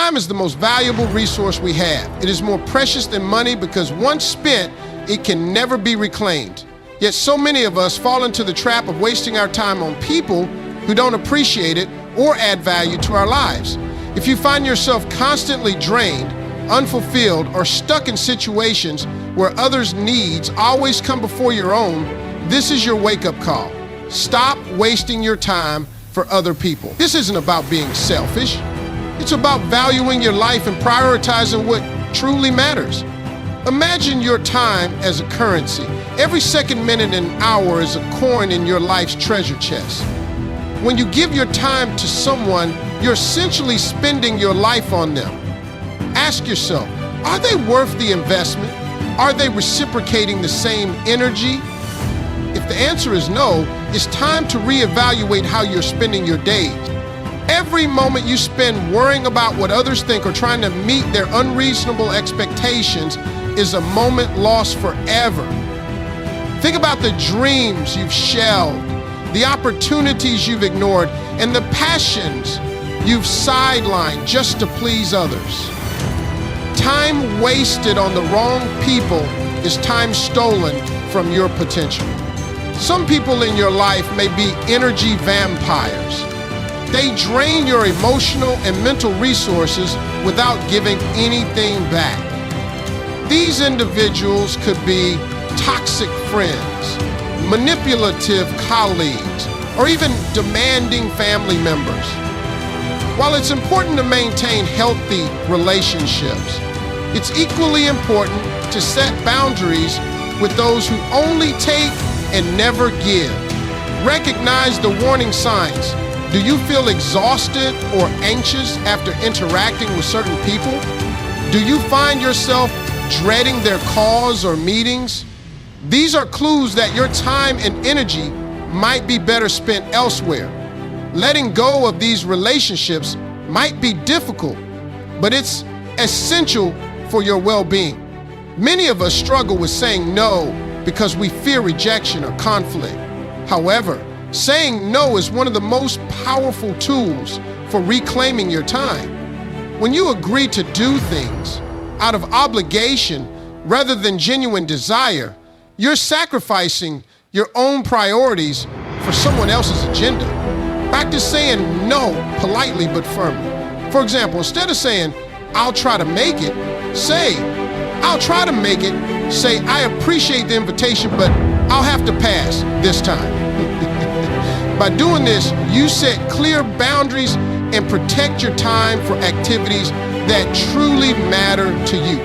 Time is the most valuable resource we have. It is more precious than money because once spent, it can never be reclaimed. Yet so many of us fall into the trap of wasting our time on people who don't appreciate it or add value to our lives. If you find yourself constantly drained, unfulfilled, or stuck in situations where others' needs always come before your own, this is your wake-up call. Stop wasting your time for other people. This isn't about being selfish. It's about valuing your life and prioritizing what truly matters. Imagine your time as a currency. Every second, minute, and hour is a coin in your life's treasure chest. When you give your time to someone, you're essentially spending your life on them. Ask yourself, are they worth the investment? Are they reciprocating the same energy? If the answer is no, it's time to reevaluate how you're spending your days. Every moment you spend worrying about what others think or trying to meet their unreasonable expectations is a moment lost forever. Think about the dreams you've shelved, the opportunities you've ignored, and the passions you've sidelined just to please others. Time wasted on the wrong people is time stolen from your potential. Some people in your life may be energy vampires. They drain your emotional and mental resources without giving anything back. These individuals could be toxic friends, manipulative colleagues, or even demanding family members. While it's important to maintain healthy relationships, it's equally important to set boundaries with those who only take and never give. Recognize the warning signs. Do you feel exhausted or anxious after interacting with certain people? Do you find yourself dreading their calls or meetings? These are clues that your time and energy might be better spent elsewhere. Letting go of these relationships might be difficult, but it's essential for your well-being. Many of us struggle with saying no because we fear rejection or conflict. However, saying no is one of the most powerful tools for reclaiming your time. When you agree to do things out of obligation rather than genuine desire, you're sacrificing your own priorities for someone else's agenda. Practice saying no politely but firmly. For example, instead of saying, "I'll try to make it," say, "I'll try to make it." Say, "I appreciate the invitation, but I'll have to pass this time." By doing this, you set clear boundaries and protect your time for activities that truly matter to you.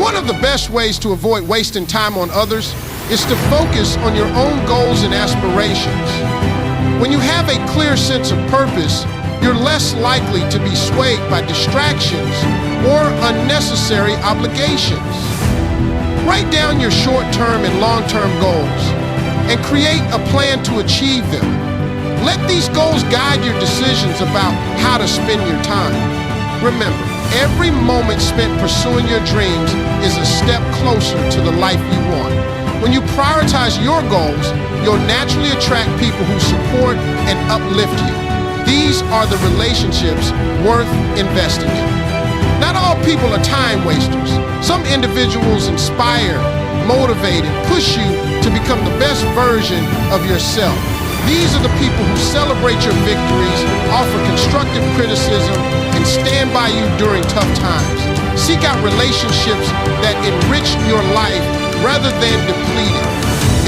One of the best ways to avoid wasting time on others is to focus on your own goals and aspirations. When you have a clear sense of purpose, you're less likely to be swayed by distractions or unnecessary obligations. Write down your short-term and long-term goals and create a plan to achieve them. Let these goals guide your decisions about how to spend your time. Remember, every moment spent pursuing your dreams is a step closer to the life you want. When you prioritize your goals, you'll naturally attract people who support and uplift you. These are the relationships worth investing in. Not all people are time wasters. Some individuals inspire, motivate, and push you to become the best version of yourself. These are the people who celebrate your victories, offer constructive criticism, and stand by you during tough times. Seek out relationships that enrich your life rather than deplete it.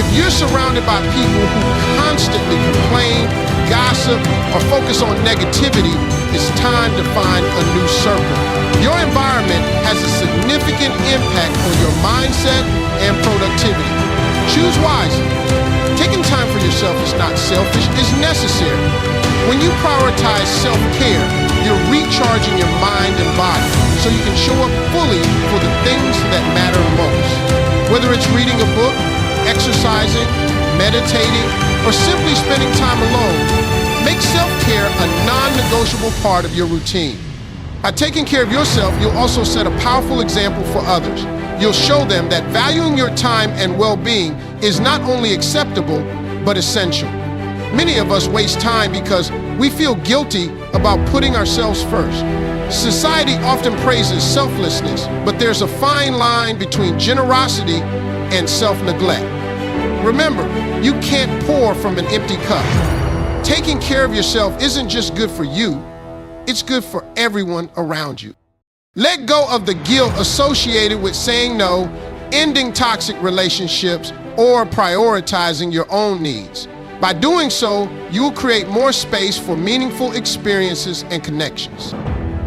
If you're surrounded by people who constantly complain, gossip, or focus on negativity, it's time to find a new circle. Your environment has a significant impact on your mindset and productivity. Choose wisely. Taking time for yourself is not selfish, it's necessary. When you prioritize self-care, you're recharging your mind and body so you can show up fully for the things that matter most. Whether it's reading a book, exercising, meditating, or simply spending time alone, make self-care a non-negotiable part of your routine. By taking care of yourself, you'll also set a powerful example for others. You'll show them that valuing your time and well-being is not only acceptable, but essential. Many of us waste time because we feel guilty about putting ourselves first. Society often praises selflessness, but there's a fine line between generosity and self-neglect. Remember, you can't pour from an empty cup. Taking care of yourself isn't just good for you, it's good for everyone around you. Let go of the guilt associated with saying no, ending toxic relationships, or prioritizing your own needs. By doing so, you will create more space for meaningful experiences and connections.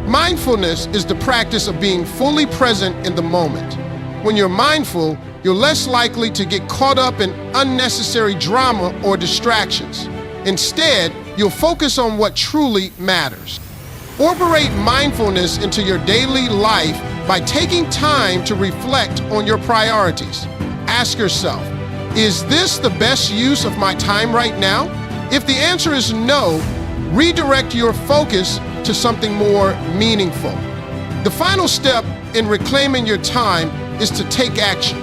Mindfulness is the practice of being fully present in the moment. When you're mindful, you're less likely to get caught up in unnecessary drama or distractions. Instead, you'll focus on what truly matters. Incorporate mindfulness into your daily life by taking time to reflect on your priorities. Ask yourself, is this the best use of my time right now? If the answer is no, redirect your focus to something more meaningful. The final step in reclaiming your time is to take action.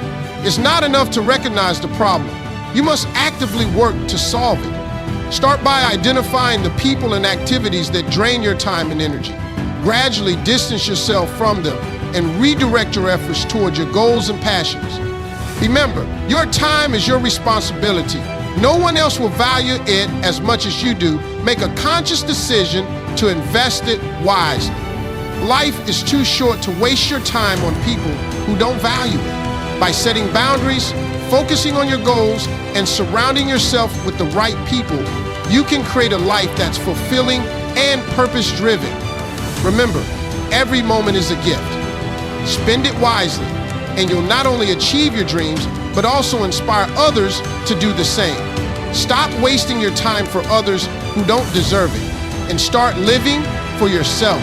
It's not enough to recognize the problem. You must actively work to solve it. Start by identifying the people and activities that drain your time and energy. Gradually distance yourself from them and redirect your efforts toward your goals and passions. Remember, your time is your responsibility. No one else will value it as much as you do. Make a conscious decision to invest it wisely. Life is too short to waste your time on people who don't value it. By setting boundaries, focusing on your goals, and surrounding yourself with the right people, you can create a life that's fulfilling and purpose-driven. Remember, every moment is a gift. Spend it wisely, and you'll not only achieve your dreams, but also inspire others to do the same. Stop wasting your time for others who don't deserve it, and start living for yourself.